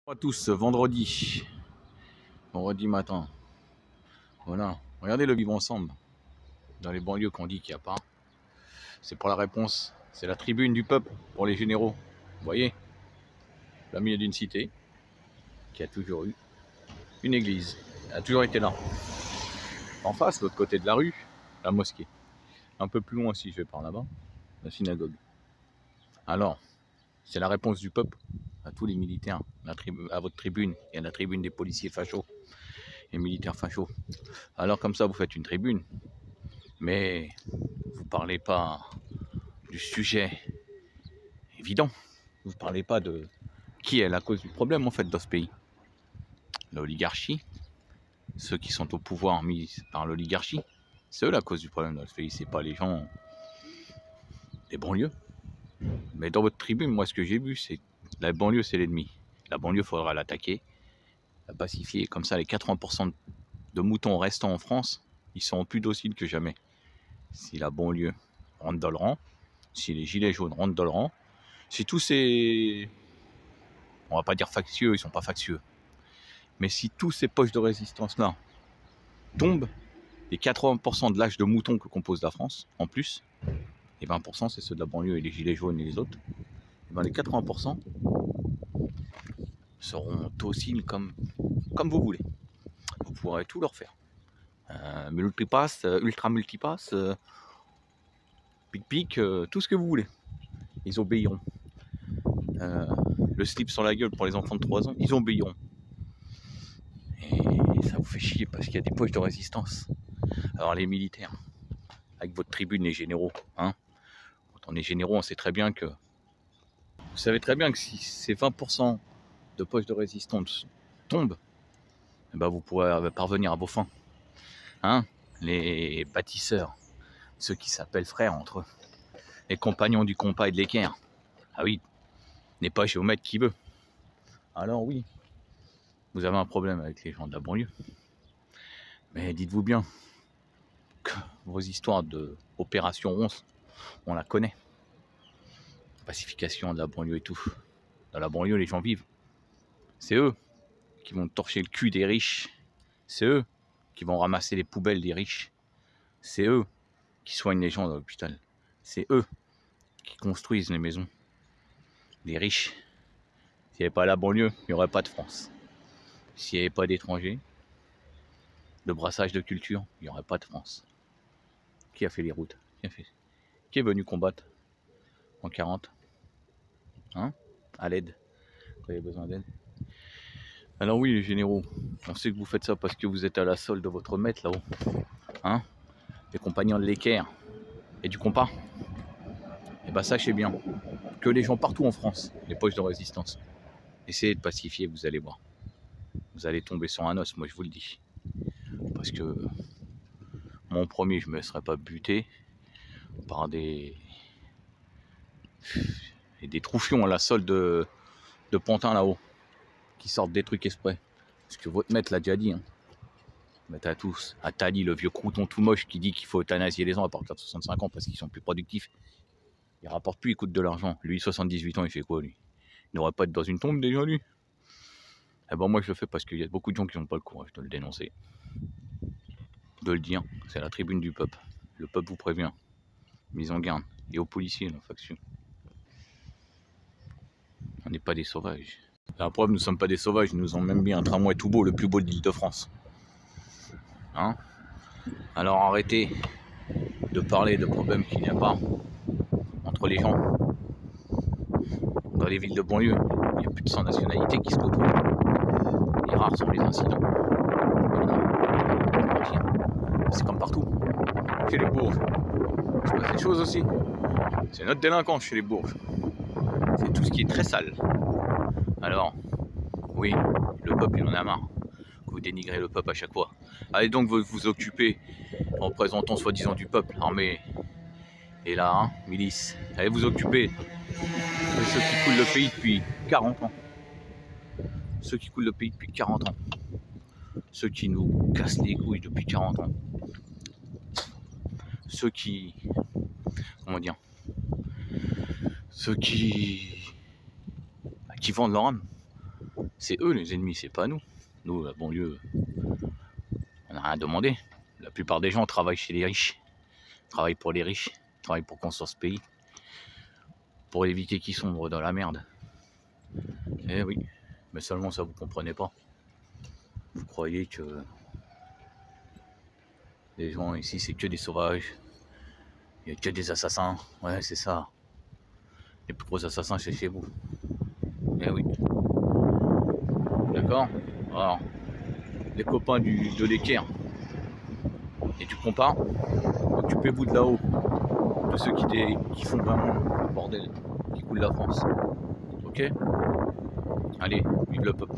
Bonjour à tous, vendredi matin, voilà, regardez le vivre ensemble, dans les banlieues qu'on dit qu'il n'y a pas, c'est pour la réponse, c'est la tribune du peuple pour les généraux, vous voyez, au milieu d'une cité, qui a toujours eu une église, elle a toujours été là, en face, de l'autre côté de la rue, la mosquée, un peu plus loin si je vais par là-bas, la synagogue. Alors, c'est la réponse du peuple à tous les militaires, à votre tribune et à la tribune des policiers fachos et militaires fachos. Alors comme ça vous faites une tribune, mais vous parlez pas du sujet évident, vous parlez pas de qui est la cause du problème en fait dans ce pays. L'oligarchie, ceux qui sont au pouvoir mis par l'oligarchie, c'est eux la cause du problème dans ce pays, c'est pas les gens des banlieues. Mais dans votre tribune, moi ce que j'ai vu, c'est la banlieue c'est l'ennemi. La banlieue, faudra l'attaquer, la pacifier, comme ça les 80% de moutons restants en France, ils seront plus dociles que jamais. Si la banlieue rentre dans le rang, si les gilets jaunes rentrent dans le rang, si tous ces, on va pas dire factieux, ils sont pas factieux, mais si tous ces poches de résistance là tombent, les 80% de l'âge de moutons que compose la France, en plus, et 20% c'est ceux de la banlieue et les gilets jaunes et les autres, et ben les 80% seront dociles comme vous voulez. Vous pourrez tout leur faire. Multipass, ultra multipass, pic-pic, tout ce que vous voulez. Ils obéiront. Le slip sur la gueule pour les enfants de 3 ans, ils obéiront. Et ça vous fait chier parce qu'il y a des poches de résistance. Alors les militaires, avec votre tribune, les généraux, hein, quand on est généraux, on sait très bien que... Vous savez très bien que si ces 20% de poches de résistance tombent, eh ben vous pourrez parvenir à vos fins. Hein, les bâtisseurs, ceux qui s'appellent frères entre eux, les compagnons du compas et de l'équerre. Ah oui, n'est pas géomètre qui veut. Alors oui, vous avez un problème avec les gens de la banlieue. Mais dites-vous bien que vos histoires de opération 11, on la connaît. Pacification de la banlieue et tout. Dans la banlieue, les gens vivent. C'est eux qui vont torcher le cul des riches. C'est eux qui vont ramasser les poubelles des riches. C'est eux qui soignent les gens dans l'hôpital. C'est eux qui construisent les maisons. Les riches. S'il n'y avait pas la banlieue, il n'y aurait pas de France. S'il n'y avait pas d'étrangers, de brassage de culture, il n'y aurait pas de France. Qui a fait les routes? Qui est venu combattre en 40? Hein? À l'aide, quand il y a besoin d'aide. Alors oui, les généraux, on sait que vous faites ça parce que vous êtes à la solde de votre maître là-haut. Hein? Les compagnons de l'équerre et du compas. Et bien sachez bien que les gens partout en France, les poches de résistance, essayez de pacifier, vous allez voir. Vous allez tomber sur un os, moi je vous le dis. Parce que mon premier, je ne me serais pas buté par des troufions à la solde de Pantin là-haut, qui sortent des trucs exprès. Parce que votre maître l'a déjà dit. Hein. Maître à tous, Attali, le vieux crouton tout moche qui dit qu'il faut euthanasier les gens à partir de 65 ans parce qu'ils sont plus productifs. Il rapporte plus, il coûte de l'argent. Lui, 78 ans, il fait quoi lui? Il n'aurait pas être dans une tombe déjà lui? Eh ben moi je le fais parce qu'il y a beaucoup de gens qui n'ont pas le courage de le dénoncer. De le dire, c'est la tribune du peuple. Le peuple vous prévient. Mise en garde. Et aux policiers, la faction. On n'est pas des sauvages. La preuve, nous ne sommes pas des sauvages, nous avons même mis un tramway tout beau, le plus beau de l'Île-de-France. Hein? Alors arrêtez de parler de problèmes qu'il n'y a pas entre les gens. Dans les villes de banlieue, il y a plus de 100 nationalités qui se côtoient. Et rares sont les incidents. C'est comme partout. Chez les bourges, il se passe des choses aussi. C'est notre délinquance chez les bourges. C'est tout ce qui est très sale. Alors, oui, le peuple il en a marre. Vous dénigrez le peuple à chaque fois. Allez donc vous occuper, en représentant soi-disant du peuple, armée et là, hein, milice. Allez vous occuper de ceux qui coulent le pays depuis 40 ans. Ceux qui coulent le pays depuis 40 ans. Ceux qui nous cassent les couilles depuis 40 ans. Ceux qui... Comment dire? Ceux qui vendent leur âme. C'est eux les ennemis, c'est pas nous. Nous, la banlieue, on n'a rien demandé. La plupart des gens travaillent chez les riches, travaillent pour les riches, travaillent pour construire ce pays, pour éviter qu'ils sombrent dans la merde. Eh oui, mais seulement ça vous comprenez pas. Vous croyez que les gens ici c'est que des sauvages, il n'y a que des assassins. Ouais, c'est ça. Les plus gros assassins c'est chez vous. Eh oui. D'accord. Alors, les copains de l'équerre, et tu compares, occupez-vous de là-haut, de ceux qui font vraiment le bordel, qui coulent la France. Ok. Allez, vive le peuple.